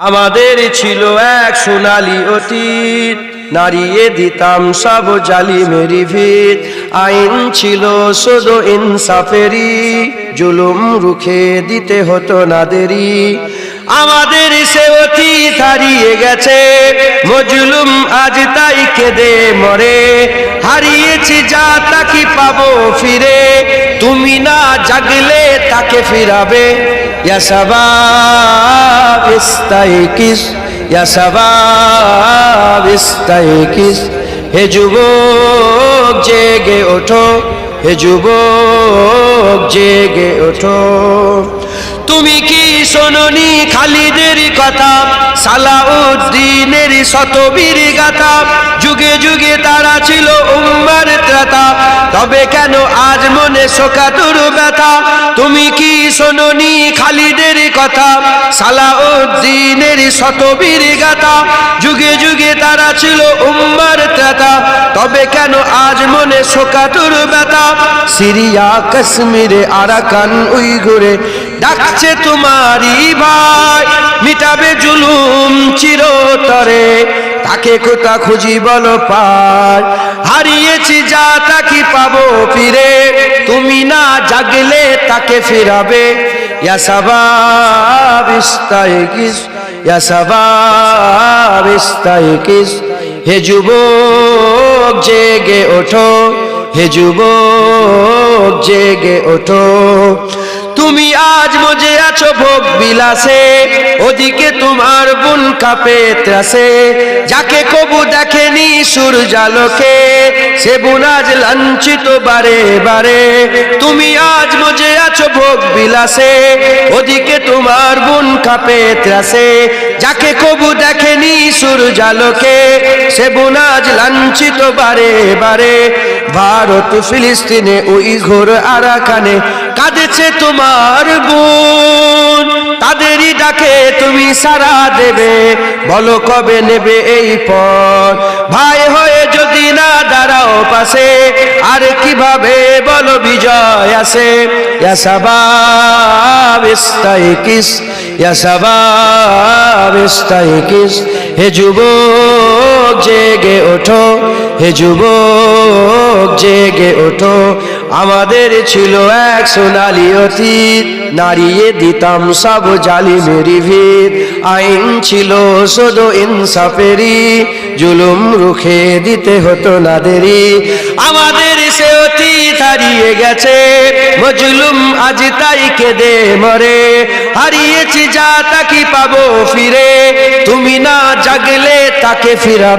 আমাদের ছিল এক সোনালী অতীত, নাড়িয়ে দিতাম সব জালিমেরি ভিত। আইন ছিল শুধু ইনসাফেরি, জুলুম রুখে দিতে হতো না দেরি। আমাদের সে অতীত হারিয়ে গেছে, মজলুম আজ তাই কেঁদে মরে। হারিয়েছি যা তাকে পাবো ফিরে, তুমি না জাগলে তাকে ফিরাবে। ইয়া শাবাব ইস্তাইকিস, ইয়া শাবাব ইস্তাইকিস। হে যুবক জেগে ওঠো, হে যুবক জেগে ওঠো। তুমি কি শোনোনি খালিদের কথা, সালাউদ্দিনের শতবীর গাথা? যুগে যুগে তারা ছিল উম্মার ত্রাতা, তবে কেন আজ মনে শোকাতুর ব্যথা? তুমি কি শোনোনি খালিদের কথা, সালাউদ্দিনের শতবীর গাথা? যুগে যুগে তারা ছিল উম্মার ত্রাতা, তবে কেন আজ মনে শোকাতুর ব্যথা? সিরিয়া কাশ্মীরে আরাকান উইঘুরে ডাকছে তোমারই ভাই, মিটাবে জুলুম চিরতরে, তাকে কোথা খুঁজি বলো পাই। হারিয়েছি যা তাকে পাবো ফিরে, তুমি না জাগলে তাকে ফিরাবে। ইয়া শাবাব ইস্তাইকিস, ইয়া শাবাব ইস্তাইকিস। হে যুবক জেগে ওঠো, হে যুবক জেগে ওঠো। তুমি আজ মজে আছো ভোগ বিলাসে, ওদিকে তোমার বুন কাঁপে ত্রাসে। যাকে কবু দেখেনি সূর্যালোকে, সে বুন আজ লাঞ্ছিত বারে বারে। তুমি আজ মজে আছো ভোগ বিলাসে, ওদিকে তোমার বুন কাঁপে ত্রাসে। যাকে কবু দেখেনি সূর্যালোকে, সে বুন আজ লাঞ্ছিত বারে বারে। ভারত ফিলিস্তিনে উইঘুর আরাকানে কাঁদেছে তোমার বোন, তাদেরই ডাকে তুমি সাড়া দেবে, বলো কবে নেবে এই পথ? ভাই হয়ে যদি না দাঁড়াও পাশে, আর কিভাবে বলো বিজয় আসে? ইয়া শাবাব ইস্তাইকিস, ইয়া শাবাব ইস্তাইকিস। হে যুবক জেগে ওঠো, হে যুবক জেগে ওঠো। আমাদের ছিল এক সোনালী অতীত, নাড়িয়ে দিতাম সব জালিমেরি ভিত। আইন ছিল শুধু ইনসাফেরি, জুলুম রুখে দিতে হতো না দেরি। আমাদের সে অতীত হারিয়ে গেছে, মজলুম আজ তাই কেঁদে মরে। হারিয়েছি যা তাকে পাবো ফিরে, তুমি না জাগলে তাকে ফিরাবে।